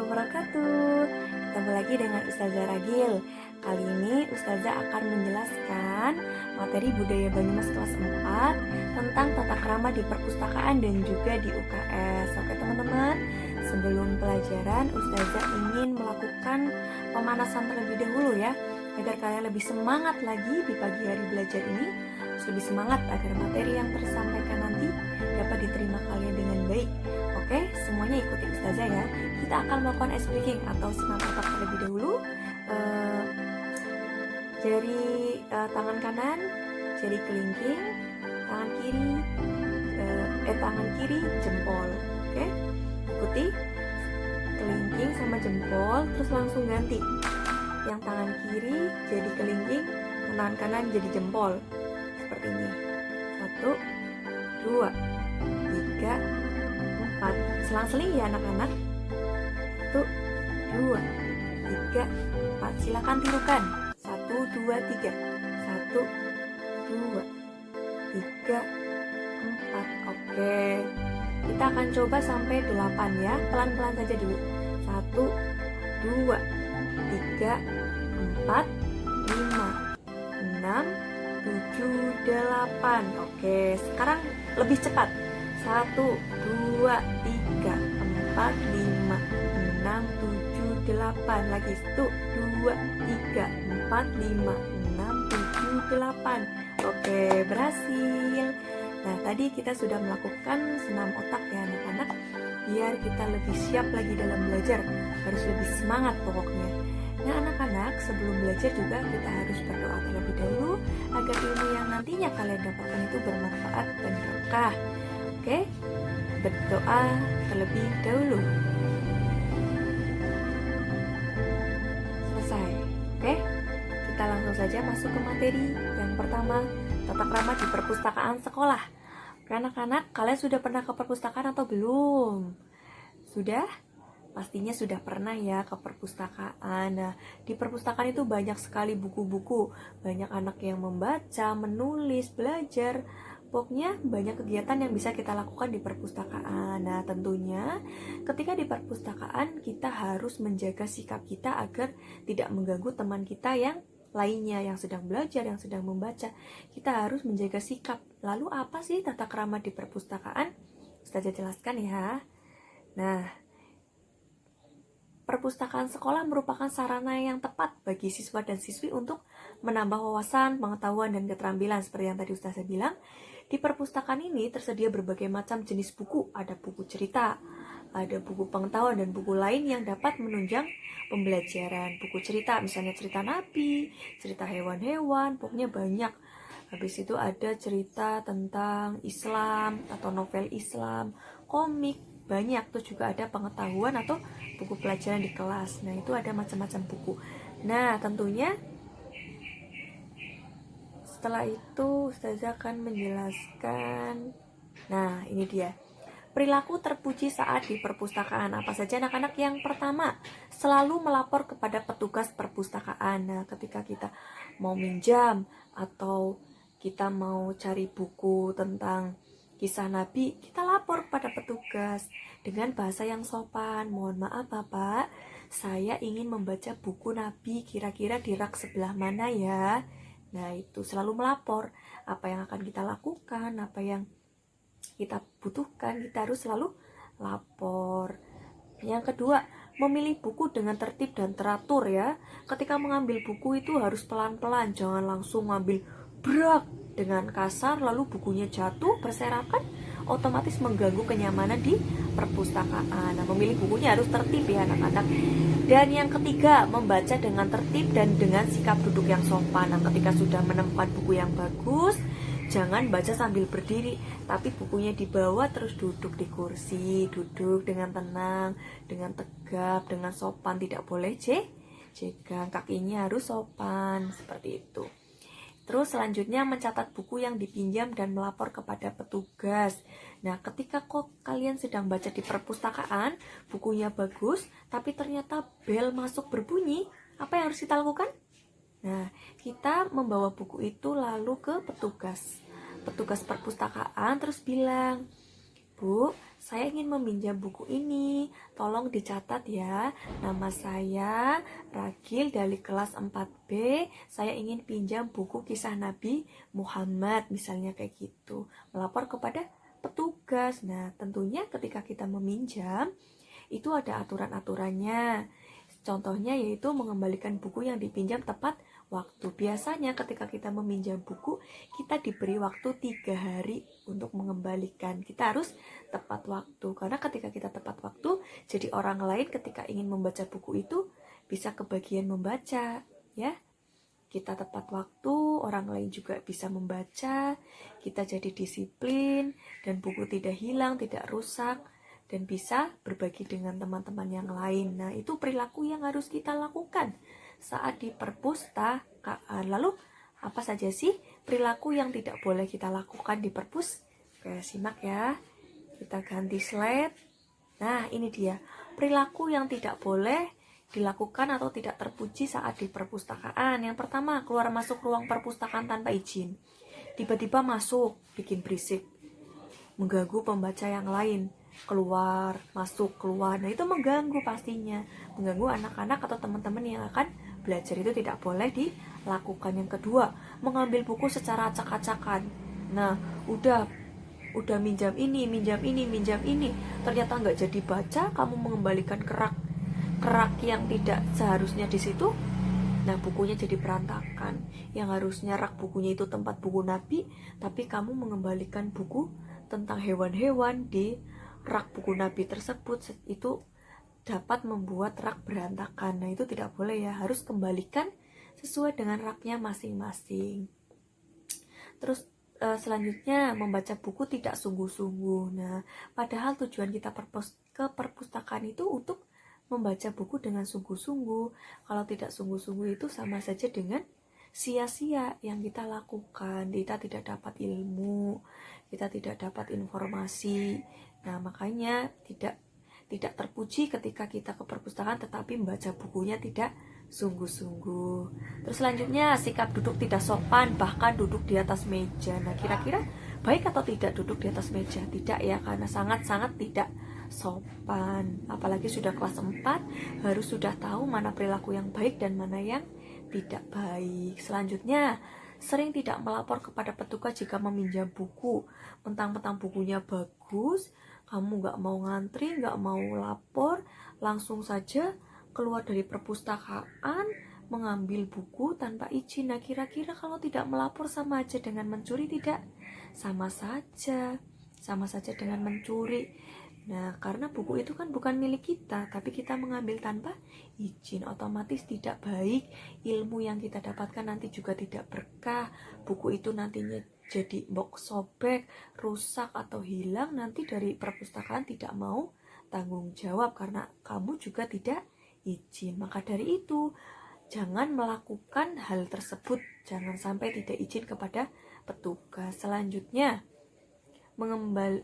wabarakatuh. Ketemu lagi dengan Ustazah Ragil. Kali ini Ustazah akan menjelaskan materi budaya Banyumas kelas 4 tentang tata krama di perpustakaan dan juga di UKS. Oke teman-teman, sebelum pelajaran Ustazah ingin melakukan pemanasan terlebih dahulu ya, agar kalian lebih semangat lagi di pagi hari belajar ini, lebih semangat agar materi yang tersampaikan nanti dapat diterima kalian dengan baik. Oke, semuanya ikuti Ustazah ya. Kita akan melakukan ice breaking atau senam otak terlebih dahulu. Jari tangan kanan, jari kelingking, tangan kiri jempol. Oke, ikuti kelingking sama jempol, terus langsung ganti. Yang tangan kiri jadi kelingking, tangan kanan jadi jempol. Seperti ini. 1, 2, 3, 4. Selang-seling ya anak-anak. 1, 2, 3, 4. Silakan tirukan. 1, 2, 3. 1, 2, 3, 4. Oke. Kita akan coba sampai 8 ya. Pelan-pelan saja dulu. 1, 2, 3, 4, 5, 6, 7, 8. Oke, sekarang lebih cepat. 1, 2, 3, 4, 5, 6, 7, 8. Lagi 1, 2, 3, 4, 5, 6, 7, 8. Oke, berhasil. Nah, tadi kita sudah melakukan senam otak ya anak-anak. Biar kita lebih siap lagi dalam belajar. Harus lebih semangat pokoknya. Nah anak-anak, sebelum belajar juga kita harus berdoa terlebih dahulu agar ilmu yang nantinya kalian dapatkan itu bermanfaat dan berkah. Oke, berdoa terlebih dahulu. Selesai. Oke, kita langsung saja masuk ke materi. Yang pertama, tata krama di perpustakaan sekolah. Oke anak-anak, kalian sudah pernah ke perpustakaan atau belum? Sudah? Pastinya sudah pernah ya ke perpustakaan. Nah, di perpustakaan itu banyak sekali buku-buku. Banyak anak yang membaca, menulis, belajar. Pokoknya banyak kegiatan yang bisa kita lakukan di perpustakaan. Nah, tentunya ketika di perpustakaan kita harus menjaga sikap kita agar tidak mengganggu teman kita yang lainnya yang sedang belajar, yang sedang membaca. Kita harus menjaga sikap. Lalu apa sih tata krama di perpustakaan? Ustazah jelaskan ya. Nah, perpustakaan sekolah merupakan sarana yang tepat bagi siswa dan siswi untuk menambah wawasan, pengetahuan, dan keterampilan. Seperti yang tadi Ustazah bilang, di perpustakaan ini tersedia berbagai macam jenis buku. Ada buku cerita, ada buku pengetahuan, dan buku lain yang dapat menunjang pembelajaran. Buku cerita, misalnya cerita nabi, cerita hewan-hewan, pokoknya banyak. Habis itu ada cerita tentang Islam atau novel Islam, komik, banyak. Terus juga ada pengetahuan atau buku pelajaran di kelas. Nah, itu ada macam-macam buku. Nah, tentunya setelah itu Ustazah akan menjelaskan. Nah, ini dia. Perilaku terpuji saat di perpustakaan. Apa saja anak-anak? Yang pertama, selalu melapor kepada petugas perpustakaan. Nah, ketika kita mau minjam atau kita mau cari buku tentang kisah Nabi, kita lapor pada petugas dengan bahasa yang sopan. Mohon maaf Bapak, saya ingin membaca buku Nabi, kira-kira di rak sebelah mana ya? Nah, itu selalu melapor. Apa yang akan kita lakukan, apa yang kita butuhkan, kita harus selalu lapor. Yang kedua, memilih buku dengan tertib dan teratur ya. Ketika mengambil buku itu harus pelan-pelan, jangan langsung ngambil brak dengan kasar lalu bukunya jatuh berserakan, otomatis mengganggu kenyamanan di perpustakaan. Nah, memilih bukunya harus tertib ya anak-anak. Dan yang ketiga, membaca dengan tertib dan dengan sikap duduk yang sopan. Nah, ketika sudah menemukan buku yang bagus, jangan baca sambil berdiri, tapi bukunya dibawa terus duduk di kursi, duduk dengan tenang, dengan tegap, dengan sopan, tidak boleh jegang, kakinya harus sopan, seperti itu. Terus selanjutnya mencatat buku yang dipinjam dan melapor kepada petugas. Nah, ketika kalian sedang baca di perpustakaan, bukunya bagus, tapi ternyata bel masuk berbunyi, apa yang harus kita lakukan? Nah, kita membawa buku itu lalu ke petugas perpustakaan, terus bilang, Bu, saya ingin meminjam buku ini, tolong dicatat ya. Nama saya Ragil dari kelas 4B, saya ingin pinjam buku kisah Nabi Muhammad, misalnya kayak gitu. Melapor kepada petugas. Nah, tentunya ketika kita meminjam, itu ada aturan-aturannya. Contohnya yaitu mengembalikan buku yang dipinjam tepat waktu. Biasanya ketika kita meminjam buku, kita diberi waktu 3 hari untuk mengembalikan. Kita harus tepat waktu, karena ketika kita tepat waktu, jadi orang lain ketika ingin membaca buku itu bisa kebagian membaca, ya. Kita tepat waktu, orang lain juga bisa membaca, kita jadi disiplin, dan buku tidak hilang, tidak rusak, dan bisa berbagi dengan teman-teman yang lain. Nah, itu perilaku yang harus kita lakukan saat di perpustakaan. Lalu, apa saja sih perilaku yang tidak boleh kita lakukan di perpus? Oke, simak ya. Kita ganti slide. Nah, ini dia. Perilaku yang tidak boleh dilakukan atau tidak terpuji saat di perpustakaan. Yang pertama, keluar masuk ruang perpustakaan tanpa izin. Tiba-tiba masuk, bikin berisik, mengganggu pembaca yang lain. Keluar, masuk, keluar. Nah, itu mengganggu pastinya. Mengganggu anak-anak atau teman-teman yang akan belajar, itu tidak boleh dilakukan. Yang kedua, mengambil buku secara acak-acakan. Nah, udah minjam ini, ternyata nggak jadi baca, kamu mengembalikan kerak yang tidak seharusnya di situ. Nah, bukunya jadi berantakan. Yang harusnya rak bukunya itu tempat buku Nabi, tapi kamu mengembalikan buku tentang hewan-hewan di rak buku Nabi tersebut. Itu dapat membuat rak berantakan. Nah, itu tidak boleh ya, harus kembalikan sesuai dengan raknya masing-masing. Terus selanjutnya, membaca buku tidak sungguh-sungguh. Nah, padahal tujuan kita ke perpustakaan itu untuk membaca buku dengan sungguh-sungguh. Kalau tidak sungguh-sungguh itu sama saja dengan sia-sia yang kita lakukan. Kita tidak dapat ilmu, kita tidak dapat informasi. Nah, makanya tidak terpuji ketika kita ke perpustakaan tetapi membaca bukunya tidak sungguh-sungguh. Terus selanjutnya, sikap duduk tidak sopan, bahkan duduk di atas meja. Nah, kira-kira baik atau tidak duduk di atas meja? Tidak ya, karena sangat-sangat tidak sopan. Apalagi sudah kelas 4, harus sudah tahu mana perilaku yang baik dan mana yang tidak baik. Selanjutnya, sering tidak melapor kepada petugas jika meminjam buku. Mentang-mentang bukunya bagus, kamu gak mau ngantri, gak mau lapor, langsung saja keluar dari perpustakaan, mengambil buku tanpa izin. Nah, kira-kira kalau tidak melapor sama aja dengan mencuri? Tidak, sama saja dengan mencuri. Nah, karena buku itu kan bukan milik kita, tapi kita mengambil tanpa izin, otomatis tidak baik. Ilmu yang kita dapatkan nanti juga tidak berkah. Buku itu nantinya jadi sobek, rusak atau hilang, nanti dari perpustakaan tidak mau tanggung jawab karena kamu juga tidak izin. Maka dari itu, jangan melakukan hal tersebut, jangan sampai tidak izin kepada petugas. Selanjutnya,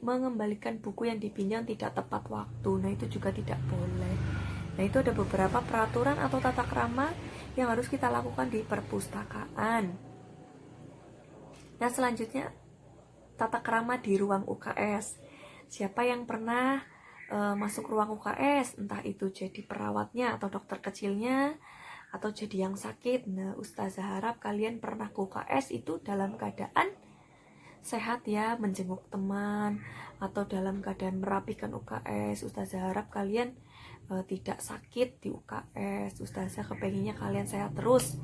mengembalikan buku yang dipinjam tidak tepat waktu. Nah, itu juga tidak boleh. Nah, itu ada beberapa peraturan atau tata krama yang harus kita lakukan di perpustakaan. Nah, selanjutnya, tata krama di ruang UKS. Siapa yang pernah masuk ruang UKS, entah itu jadi perawatnya atau dokter kecilnya atau jadi yang sakit. Nah, Ustazah harap kalian pernah ke UKS itu dalam keadaan sehat ya, menjenguk teman atau dalam keadaan merapikan UKS. Ustazah harap kalian tidak sakit di UKS. Ustazah kepengennya kalian sehat terus.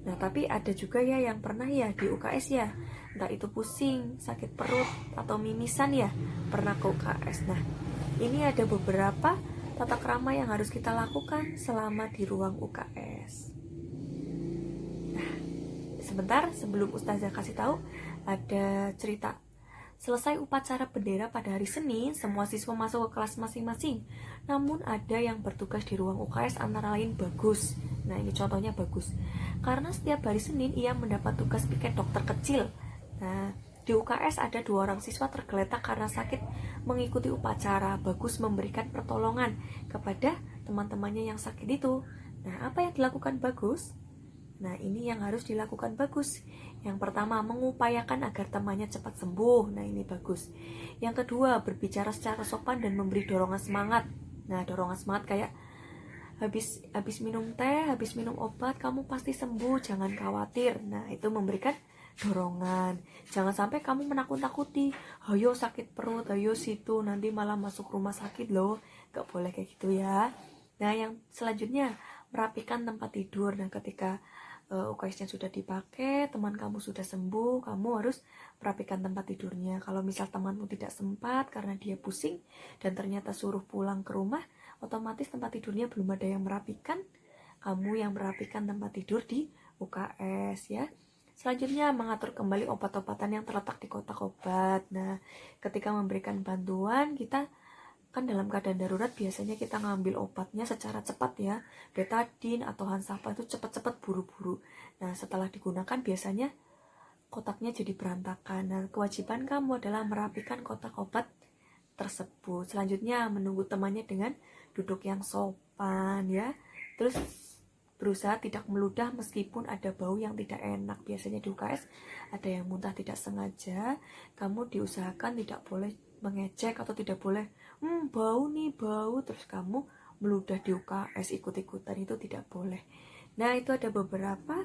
Nah, tapi ada juga ya yang pernah ya di UKS ya, entah itu pusing, sakit perut atau mimisan ya, pernah ke UKS. Nah, ini ada beberapa tata krama yang harus kita lakukan selama di ruang UKS. Nah, sebentar sebelum Ustazah kasih tahu, ada cerita. Selesai upacara bendera pada hari Senin, semua siswa masuk ke kelas masing-masing. Namun ada yang bertugas di ruang UKS antara lain Bagus. Nah, ini contohnya Bagus. Karena setiap hari Senin ia mendapat tugas piket dokter kecil. Nah, di UKS ada 2 orang siswa tergeletak karena sakit mengikuti upacara. Bagus memberikan pertolongan kepada teman-temannya yang sakit itu. Nah, apa yang dilakukan Bagus? Nah, ini yang harus dilakukan bagus. Yang pertama, mengupayakan agar temannya cepat sembuh. Nah, ini bagus. Yang kedua, berbicara secara sopan dan memberi dorongan semangat. Nah, dorongan semangat kayak habis minum teh, habis minum obat, kamu pasti sembuh, jangan khawatir. Nah, itu memberikan dorongan. Jangan sampai kamu menakut-nakuti, ayo sakit perut, ayo situ, nanti malah masuk rumah sakit loh. Gak boleh kayak gitu ya. Nah, yang selanjutnya, merapikan tempat tidur. Nah, ketika UKS-nya sudah dipakai, teman kamu sudah sembuh, kamu harus merapikan tempat tidurnya. Kalau misal temanmu tidak sempat karena dia pusing dan ternyata suruh pulang ke rumah, otomatis tempat tidurnya belum ada yang merapikan, kamu yang merapikan tempat tidur di UKS ya. Selanjutnya, mengatur kembali obat-obatan yang terletak di kotak obat. Nah, ketika memberikan bantuan, kita kan dalam keadaan darurat biasanya kita ngambil obatnya secara cepat ya, betadine atau Hansapan itu cepat-cepat buru-buru. Nah, setelah digunakan biasanya kotaknya jadi berantakan. Nah, kewajiban kamu adalah merapikan kotak obat tersebut. Selanjutnya, menunggu temannya dengan duduk yang sopan ya. Terus berusaha tidak meludah meskipun ada bau yang tidak enak. Biasanya di UKS ada yang muntah tidak sengaja, kamu diusahakan tidak boleh mengejek atau tidak boleh bau nih bau, terus kamu meludah di UKS ikut-ikutan, itu tidak boleh. Nah, itu ada beberapa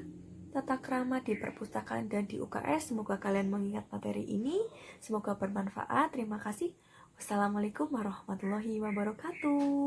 tata krama di perpustakaan dan di UKS. Semoga kalian mengingat materi ini, semoga bermanfaat. Terima kasih. Wassalamualaikum warahmatullahi wabarakatuh.